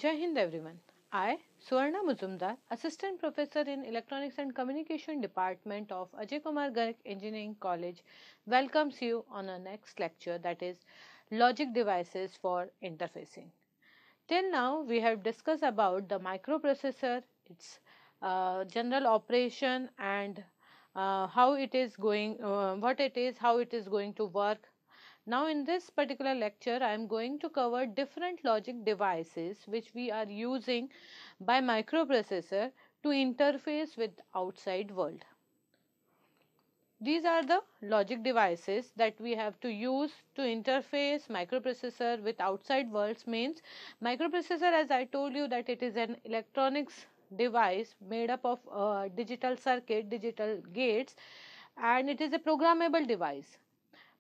Jai Hind everyone. I, Suvarna Muzumdar, Assistant Professor in Electronics and Communication Department of Ajay Kumar Garg Engineering College, welcomes you on our next lecture, that is Logic Devices for Interfacing. Till now we have discussed about the microprocessor, its general operation and how it is going, what it is, how it is going to work. Now in this particular lecture I am going to cover different logic devices which we are using by microprocessor to interface with outside world. These are the logic devices that we have to use to interface microprocessor with outside worlds. Means microprocessor, as I told you, that it is an electronics device made up of digital circuit, digital gates, and it is a programmable device.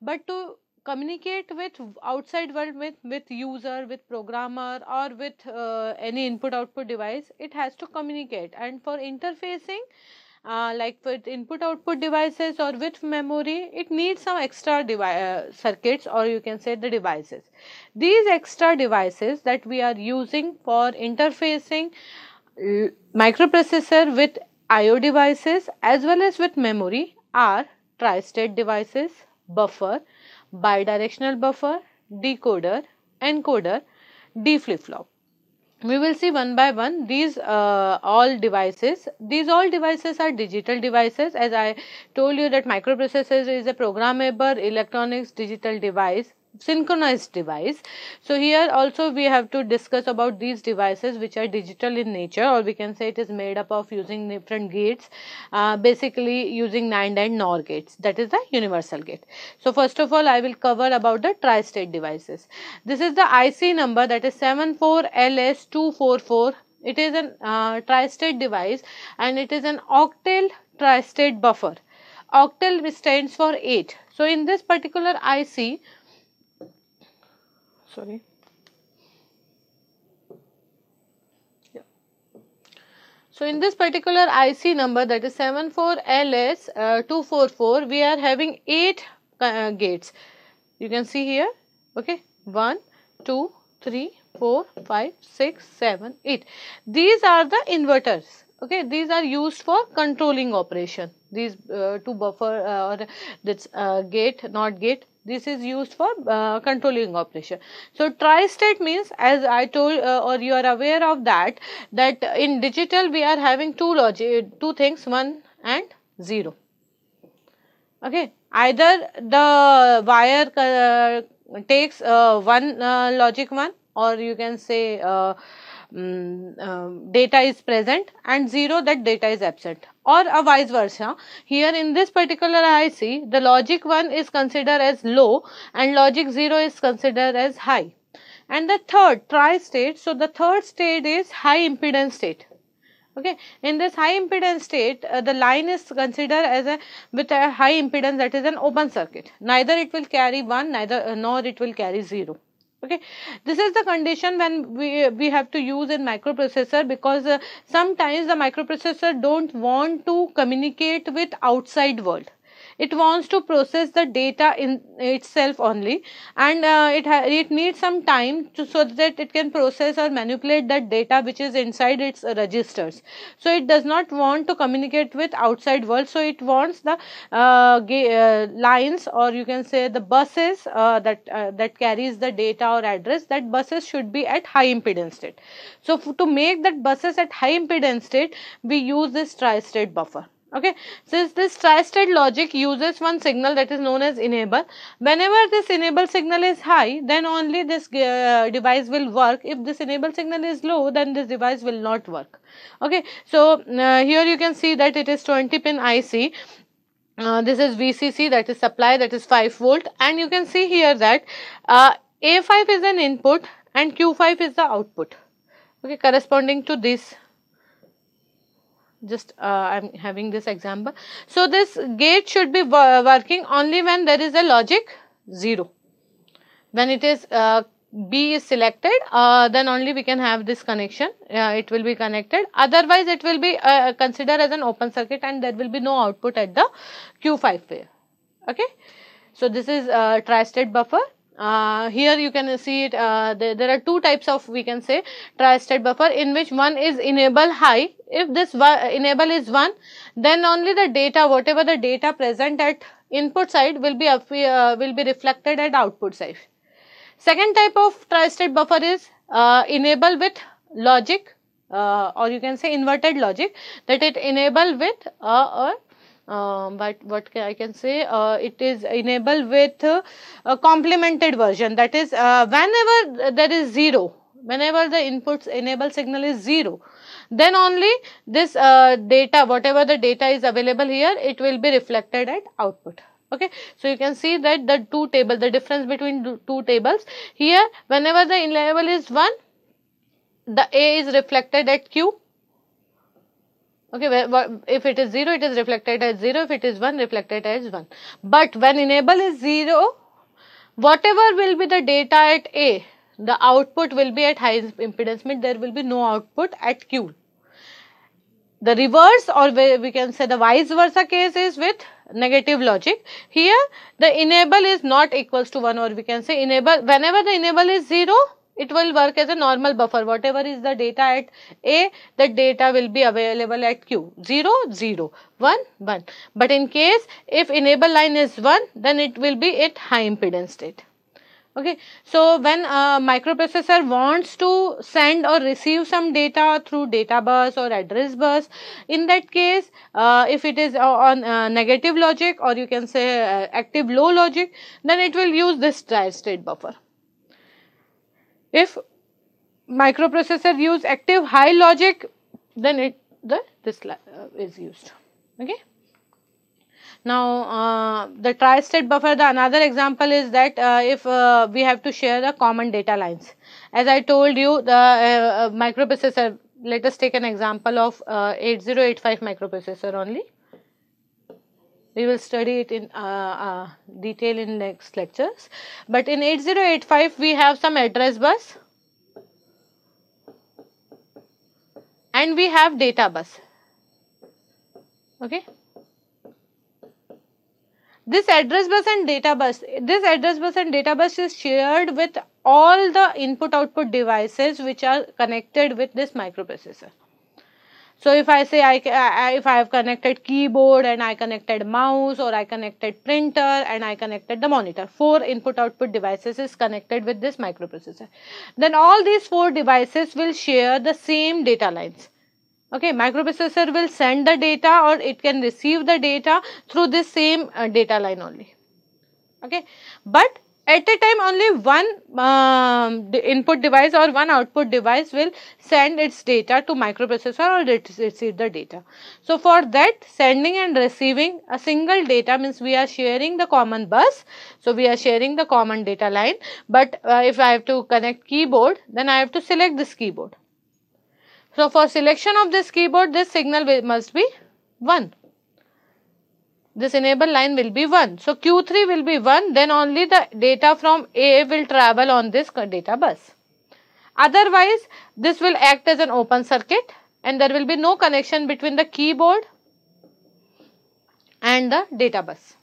But to communicate with outside world, with user, with programmer, or with any input output device, it has to communicate. And for interfacing, like with input output devices or with memory, it needs some extra circuits, or you can say the devices. These extra devices that we are using for interfacing microprocessor with IO devices as well as with memory are tri-state devices, buffer, bidirectional buffer, decoder, encoder, D flip-flop. We will see one by one these all devices. These all devices are digital devices. As I told you that microprocessor is a programmable electronics digital device, synchronized device. So here also we have to discuss about these devices which are digital in nature, or we can say it is made up of using different gates, basically using NAND and NOR gates, that is the universal gate. So first of all I will cover about the tri-state devices. This is the IC number, that is 74LS244. It is a tri-state device and it is an octal tri-state buffer. Octal stands for 8. So in this particular IC, sorry. Yeah. So in this particular IC number, that is 74LS244, we are having 8 gates. You can see here, okay, 1, 2, 3, 4, 5, 6, 7, 8. These are the inverters. Okay, these are used for controlling operation. These two buffer or this gate, not gate. This is used for controlling operation. So tri-state means, as I told or you are aware of that in digital we are having two things, 1 and 0. Okay, either the wire takes one logic 1, or you can say data is present, and 0, that data is absent, or vice versa. Here in this particular IC, the logic 1 is considered as low and logic 0 is considered as high. And the third tri-state, so the third state is high impedance state. Okay, in this high impedance state, the line is considered as with a high impedance, that is an open circuit. Neither it will carry 1, nor it will carry 0. Okay, this is the condition when we have to use in microprocessor, because sometimes the microprocessor don't want to communicate with outside world. It wants to process the data in itself only, and it needs some time so that it can process or manipulate that data which is inside its registers. So it does not want to communicate with outside world. So it wants the lines, or you can say the buses that carries the data or address, that buses should be at high impedance state. So to make that buses at high impedance state, we use this tri-state buffer. Okay, since this tri-state logic uses one signal that is known as enable. Whenever this enable signal is high, then only this device will work. If this enable signal is low, then this device will not work. Okay, so here you can see that it is 20 pin IC. This is VCC, that is supply, that is 5 volt, and you can see here that A5 is an input and Q5 is the output. Okay, corresponding to this. Just I am having this example. So this gate should be working only when there is a logic 0. When it is B is selected, then only we can have this connection. It will be connected. Otherwise, it will be considered as an open circuit, and there will be no output at the Q5 pair. Okay. So this is tri-state buffer. Here you can see it, there are two types of, we can say, tri-state buffer, in which one is enable high. If this enable is 1, then only the data, whatever the data present at input side will be reflected at output side. Second type of tri-state buffer is enable with logic, or you can say inverted logic, that it enable with but what I can say, it is enabled with a complemented version, that is whenever there is 0, whenever the inputs enable signal is 0, then only this data, whatever the data is available here, it will be reflected at output. Okay, so you can see that the two tables, the difference between two tables here, whenever the enable is 1, the A is reflected at Q. Okay, if it is 0, it is reflected as 0, if it is 1, reflected as 1. But when enable is 0, whatever will be the data at A, the output will be at high impedance, means there will be no output at Q. The reverse, or we can say the vice versa case, is with negative logic. Here the enable is not equals to 1, or we can say enable, whenever the enable is 0, it will work as a normal buffer. Whatever is the data at A, the data will be available at Q. 0, 0, 1, 1. But in case if enable line is 1, then it will be at high impedance state. Okay, so when a microprocessor wants to send or receive some data through data bus or address bus, in that case, if it is on negative logic, or you can say active low logic, then it will use this tri-state buffer. If microprocessor use active high logic, then this is used. Okay. Now, the tri-state buffer, the another example is that if we have to share the common data lines. As I told you, the microprocessor, let us take an example of 8085 microprocessor only. We will study it in detail in next lectures. But in 8085, we have some address bus and we have data bus. Okay. This address bus and data bus, is shared with all the input output devices which are connected with this microprocessor. So if I say if I have connected keyboard and I connected mouse, or I connected printer and I connected the monitor, 4 input output devices is connected with this microprocessor, then all these 4 devices will share the same data lines. Okay, microprocessor will send the data, or it can receive the data through this same data line only. Okay, but at a time only one input device or one output device will send its data to microprocessor or receive the data. So for that, sending and receiving a single data means we are sharing the common bus. So we are sharing the common data line. But if I have to connect keyboard, then I have to select this keyboard. So for selection of this keyboard, this signal must be 1. This enable line will be 1. So Q3 will be 1, then only the data from A will travel on this data bus. Otherwise, this will act as an open circuit and there will be no connection between the keyboard and the data bus.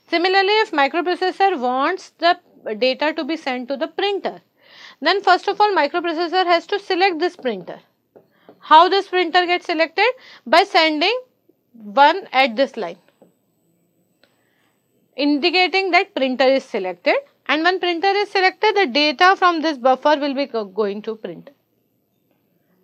Similarly, if microprocessor wants the data to be sent to the printer, then first of all microprocessor has to select this printer. How this printer gets selected? By sending 1 at this line, indicating that printer is selected, and when printer is selected, the data from this buffer will be going to printer.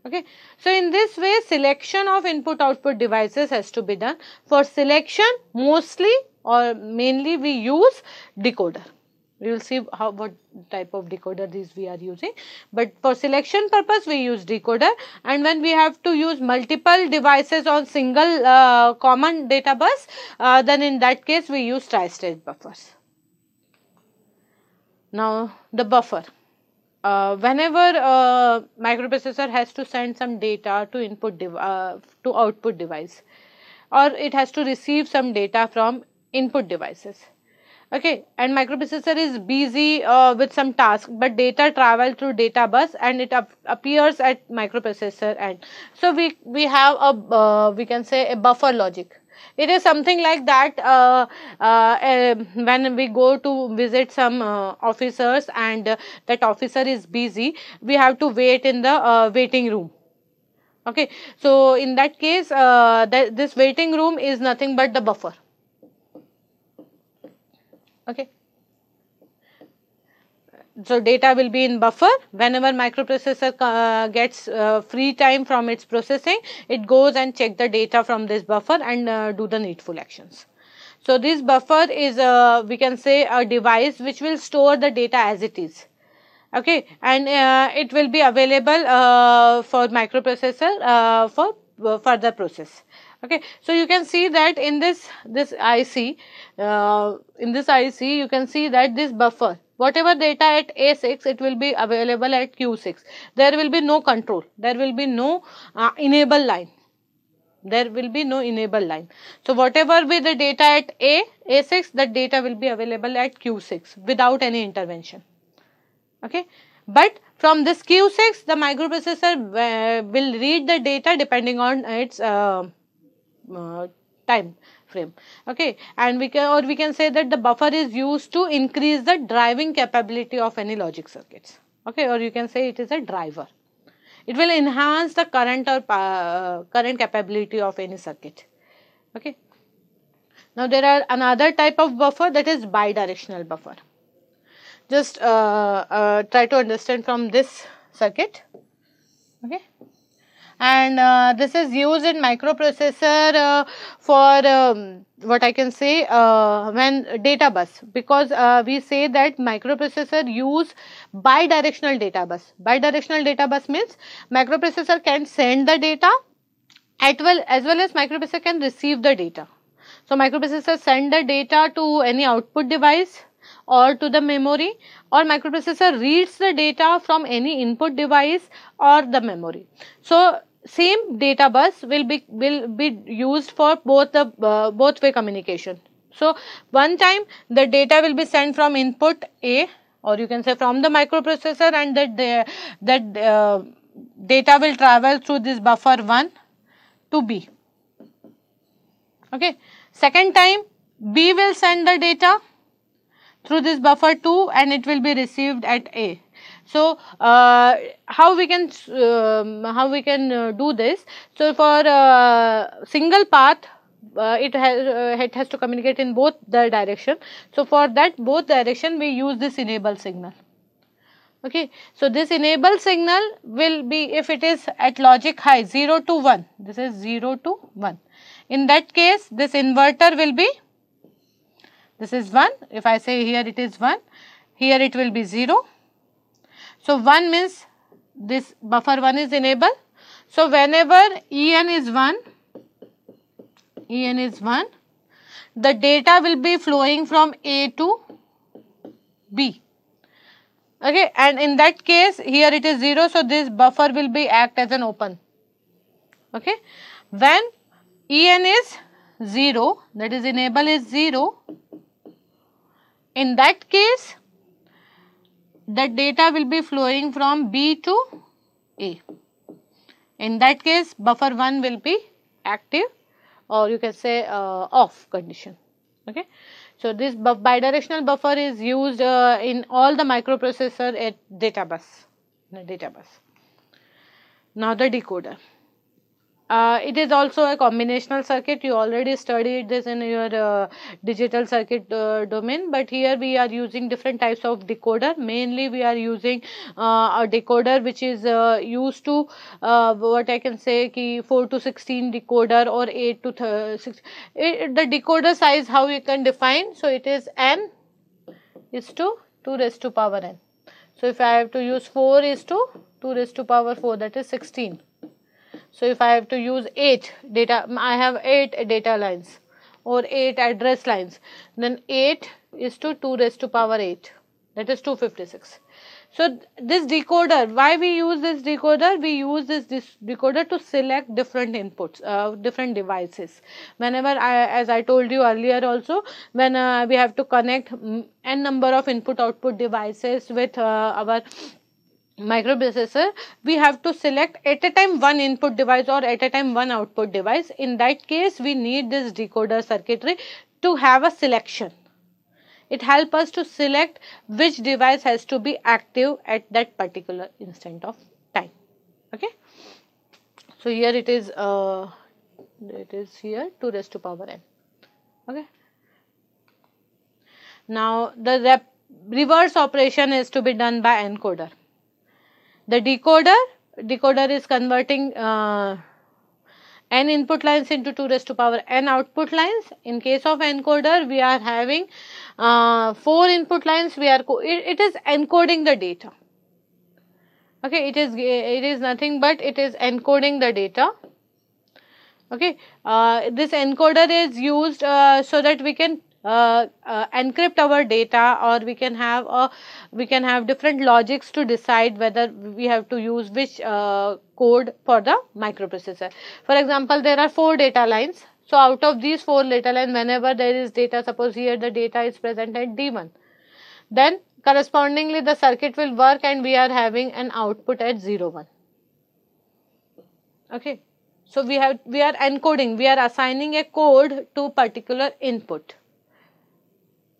Okay. So in this way, selection of input output devices has to be done. For selection, mostly or mainly we use decoder. We will see what type of decoder these we are using, but for selection purpose we use decoder, and when we have to use multiple devices on single common data bus, then in that case we use tri-state buffers. Now the buffer, whenever microprocessor has to send some data to to output device, or it has to receive some data from input devices. Okay, and microprocessor is busy with some task, but data travel through data bus and it appears at microprocessor end. So we have a we can say a buffer logic. It is something like that when we go to visit some officers and that officer is busy, we have to wait in the waiting room. Okay, so in that case, this waiting room is nothing but the buffer. Okay. So data will be in buffer. Whenever microprocessor gets free time from its processing, it goes and check the data from this buffer and do the needful actions. So this buffer is we can say a device which will store the data as it is. Okay, and it will be available for microprocessor for further process. Okay, so you can see that in this IC, you can see that this buffer, whatever data at A6, it will be available at Q6. There will be no control, there will be no enable line. There will be no enable line. So whatever be the data at A6, that data will be available at Q6 without any intervention. Okay, but from this Q6, the microprocessor will read the data depending on its time frame. Okay, and we can say that the buffer is used to increase the driving capability of any logic circuits. Okay, or you can say it is a driver. It will enhance the current or current capability of any circuit. Okay. Now there are another type of buffer, that is bidirectional buffer. Just try to understand from this circuit. Okay, and this is used in microprocessor for what I can say when data bus, because we say that microprocessor use bidirectional data bus. Bidirectional data bus means microprocessor can send the data as well as microprocessor can receive the data. So microprocessor send the data to any output device or to the memory, or microprocessor reads the data from any input device or the memory. So same data bus will be used for both the both way communication. So one time the data will be sent from input A, or you can say from the microprocessor, and that data will travel through this buffer 1 to B. Okay. Second time B will send the data through this buffer 2 and it will be received at A. So how we can do this? So for single path, it has to communicate in both the direction. So for that both direction we use this enable signal. Okay, so this enable signal will be, if it is at logic high 0 to 1, this is 0 to 1. In that case, this inverter will be, this is 1, if I say here it is 1, here it will be 0. So 1 means this buffer 1 is enabled. So whenever En is 1, the data will be flowing from A to B. Okay, and in that case here it is 0, so this buffer will be act as an open. Okay, when En is 0, that is enable is 0, in that case the data will be flowing from B to A. In that case buffer 1 will be active, or you can say off condition. Okay, so this bidirectional buffer is used in all the microprocessor at data bus. Now the decoder. It is also a combinational circuit. You already studied this in your digital circuit domain, but here we are using different types of decoder. Mainly we are using a decoder which is used to what I can say ki 4 to 16 decoder or 8 to 6. The decoder size, how you can define? So it is n is to 2 raised to power n. So if I have to use 4 is to 2 raised to power 4, that is 16. So if I have to use 8 data, I have 8 data lines or 8 address lines, then 8 is to 2 raised to power 8, that is 256. So this decoder, why we use this decoder? We use this decoder to select different inputs, different devices. Whenever as I told you earlier also, when we have to connect n number of input output devices with our microprocessor, we have to select at a time one input device or at a time one output device. In that case, we need this decoder circuitry to have a selection. It helps us to select which device has to be active at that particular instant of time. Okay. So here it is here 2 raised to power n. Okay. Now the reverse operation is to be done by encoder. The decoder is converting n input lines into 2 raised to power n output lines. In case of encoder, we are having 4 input lines. It is encoding the data. Okay, it is nothing but it is encoding the data. Okay, this encoder is used so that we can encrypt our data, or we can have different logics to decide whether we have to use which code for the microprocessor. For example, there are 4 data lines. So out of these 4 data lines, whenever there is data, suppose here the data is present at D1, then correspondingly the circuit will work and we are having an output at 0, 1. Okay. So we are encoding, we are assigning a code to particular input.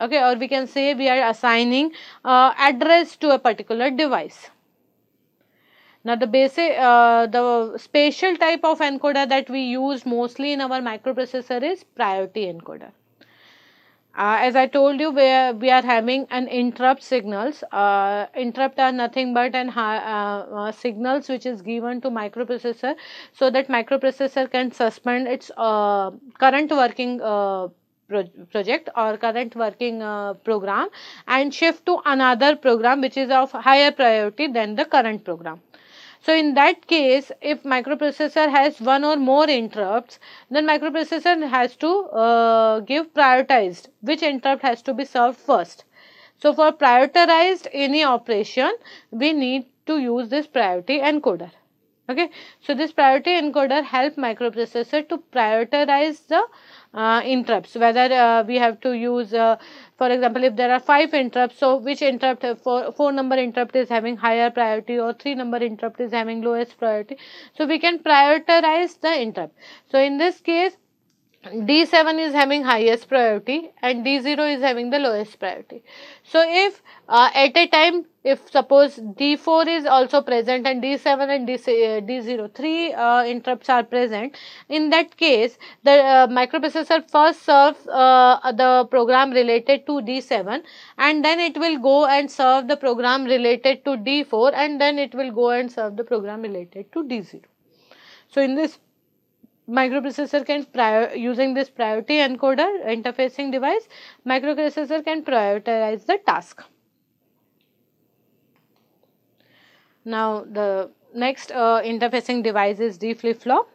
Okay, or we can say we are assigning address to a particular device. Now the special type of encoder that we use mostly in our microprocessor is priority encoder. As I told you, we are having an interrupt signals. Interrupt are nothing but signals which is given to microprocessor, so that microprocessor can suspend its current working project or current working program and shift to another program which is of higher priority than the current program. So in that case, if microprocessor has one or more interrupts, then microprocessor has to give prioritized which interrupt has to be served first. So for prioritized any operation, we need to use this priority encoder. Okay, so this priority encoder help microprocessor to prioritize the interrupts, whether we have to use, for example, if there are 5 interrupts, so which interrupt, 4 number interrupt is having higher priority or 3 number interrupt is having lowest priority. So we can prioritize the interrupt. So in this case, D7 is having highest priority and D0 is having the lowest priority. So if at a time, if suppose D4 is also present and D7 and D0, 3 interrupts are present, in that case the microprocessor first serves the program related to D7, and then it will go and serve the program related to D4, and then it will go and serve the program related to D0. So in this, microprocessor can using this priority encoder interfacing device, microprocessor can prioritize the task. Now the next interfacing device is D flip-flop.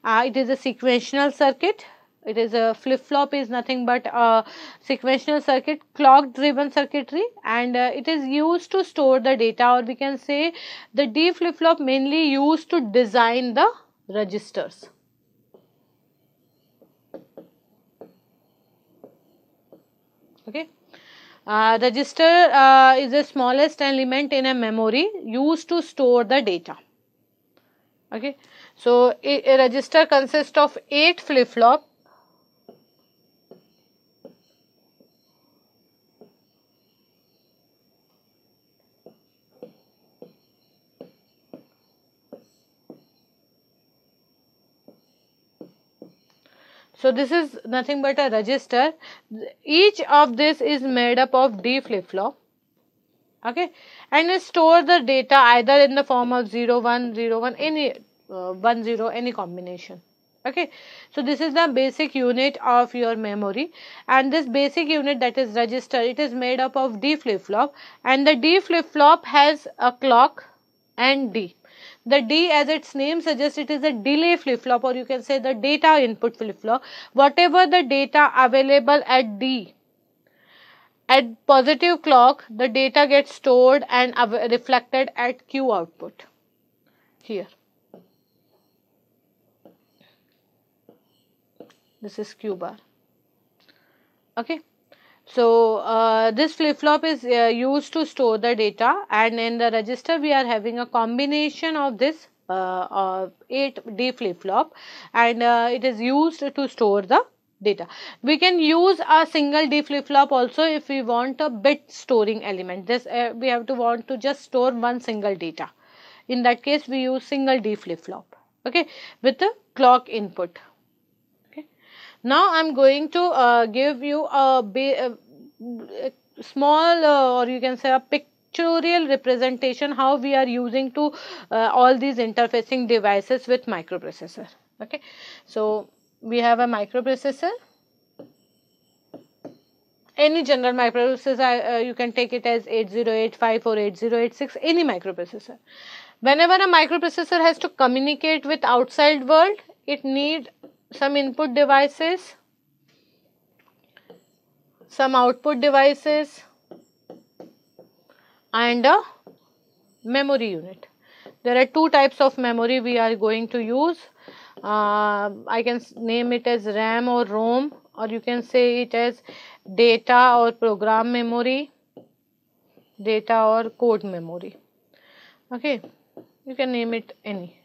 It is a sequential circuit. It is a flip-flop is nothing but a sequential circuit, clock driven circuitry, and it is used to store the data, or we can say the D flip-flop mainly used to design the registers. Okay. Register is the smallest element in a memory used to store the data. Okay. So a register consists of 8 flip-flop. So this is nothing but a register. Each of this is made up of D flip-flop. Okay, and it store the data either in the form of 0 1 0 1, any 1 0, any combination. Okay, so this is the basic unit of your memory, and this basic unit, that is register, it is made up of D flip-flop, and the D flip-flop has a clock and D. The D, as its name suggests, it is a delay flip-flop, or you can say the data input flip-flop. Whatever the data available at D, at positive clock, the data gets stored and reflected at Q output here. This is Q bar. Okay. So this flip-flop is used to store the data, and in the register we are having a combination of this 8D flip-flop, and it is used to store the data. We can use a single D flip-flop also if we want a bit storing element. This we have to want to just store one single data. In that case we use single D flip-flop, okay, with the clock input. Now I am going to give you a small or you can say a pictorial representation how we are using to all these interfacing devices with microprocessor. Okay, so we have a microprocessor. Any general microprocessor, you can take it as 8085 or 8086, any microprocessor. Whenever a microprocessor has to communicate with outside world, it needs some input devices, some output devices, and a memory unit. There are two types of memory we are going to use. I can name it as RAM or ROM, or you can say it as data or program memory, data or code memory. Okay, you can name it any,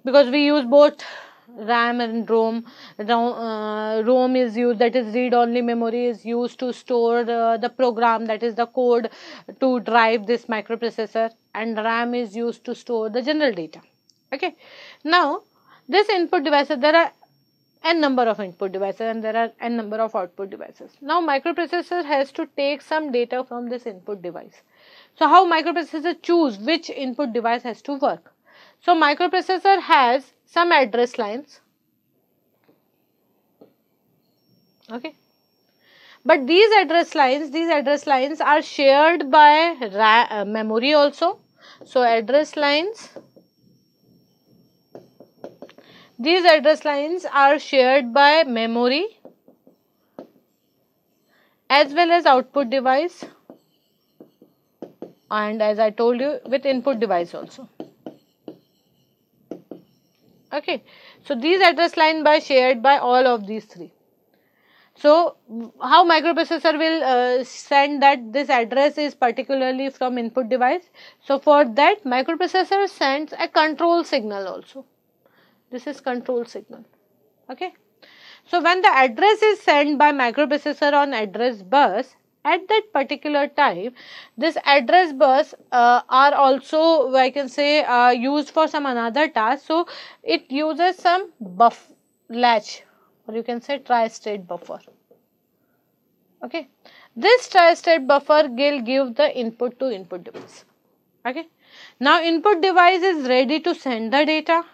because we use both RAM and ROM. ROM is used, that is read only memory, is used to store the program, that is the code to drive this microprocessor, and RAM is used to store the general data. Okay, now this input devices, there are n number of input devices and there are n number of output devices. Now microprocessor has to take some data from this input device. So how microprocessor choose which input device has to work? So microprocessor has some address lines, okay, but these address lines are shared by memory also. So address lines, these address lines are shared by memory as well as output device, and as I told you, with input device also. Okay, so these address line by shared by all of these three. So how microprocessor will send that this address is particularly from input device? So for that microprocessor sends a control signal also. This is control signal. Okay, so when the address is sent by microprocessor on address bus, at that particular time, this address bus are also, I can say, used for some another task. So it uses some latch, or you can say tri-state buffer. Okay, this tri-state buffer will give the input to input device. Okay, now input device is ready to send the data.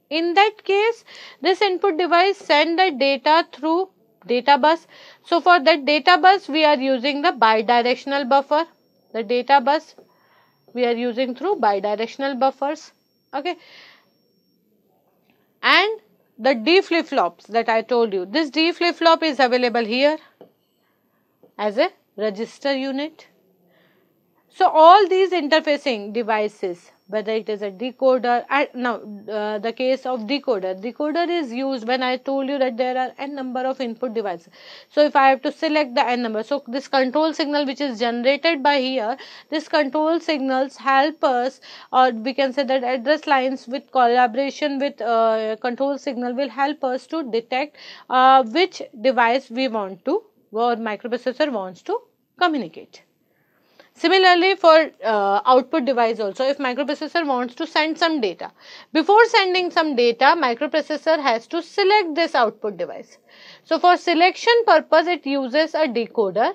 In that case, this input device send the data through data bus. So for that data bus, we are using the bidirectional buffer. The data bus we are using through bidirectional buffers. Okay, and the D flip flops that I told you, this D flip flop is available here as a register unit. So all these interfacing devices, whether it is a decoder, now the case of decoder is used when I told you that there are n number of input devices. So if I have to select the n number, so this control signal which is generated by here, this control signals help us, or we can say that address lines with collaboration with control signal will help us to detect which device we want to, or microprocessor wants to communicate. Similarly for output device also, if microprocessor wants to send some data, before sending some data, microprocessor has to select this output device. So for selection purpose, it uses a decoder,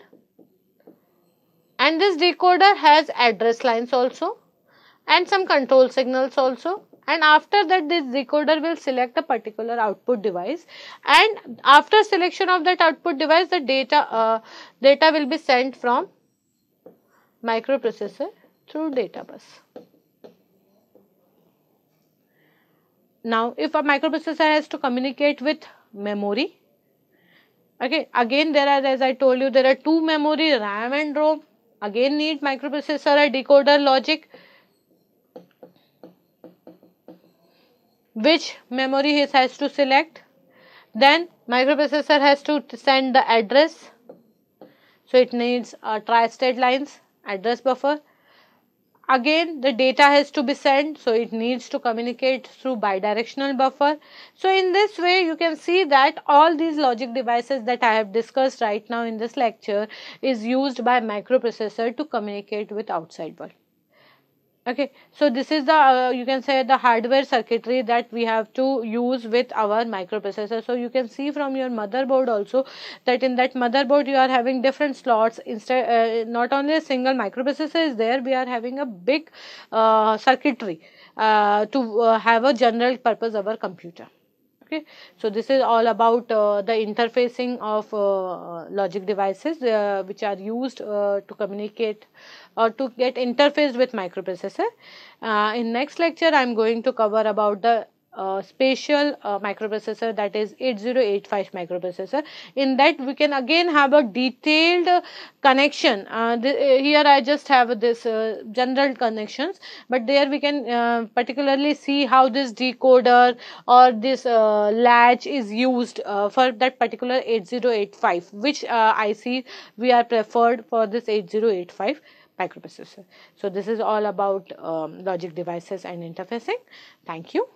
and this decoder has address lines also and some control signals also, and after that this decoder will select a particular output device, and after selection of that output device, the data will be sent from microprocessor through data bus. Now if a microprocessor has to communicate with memory, okay, again there are, as I told you, there are two memory, RAM and ROM. Again need microprocessor a decoder logic, which memory he has to select. Then Microprocessor has to send the address, so it needs a tri-state lines address buffer. Again, the data has to be sent, so it needs to communicate through bidirectional buffer. So in this way, you can see that all these logic devices that I have discussed right now in this lecture is used by microprocessor to communicate with outside world. Okay, so this is the you can say the hardware circuitry that we have to use with our microprocessor. So you can see from your motherboard also that in that motherboard you are having different slots. Instead, not only a single microprocessor is there, we are having a big circuitry to have a general purpose our computer. Okay, so this is all about the interfacing of logic devices which are used to communicate or to get interfaced with microprocessor. In next lecture I am going to cover about the spatial microprocessor, that is 8085 microprocessor. In that we can again have a detailed connection. Here I just have this general connections, but there we can particularly see how this decoder or this latch is used for that particular 8085, which IC we are preferred for this 8085 microprocessor. So this is all about logic devices and interfacing. Thank you.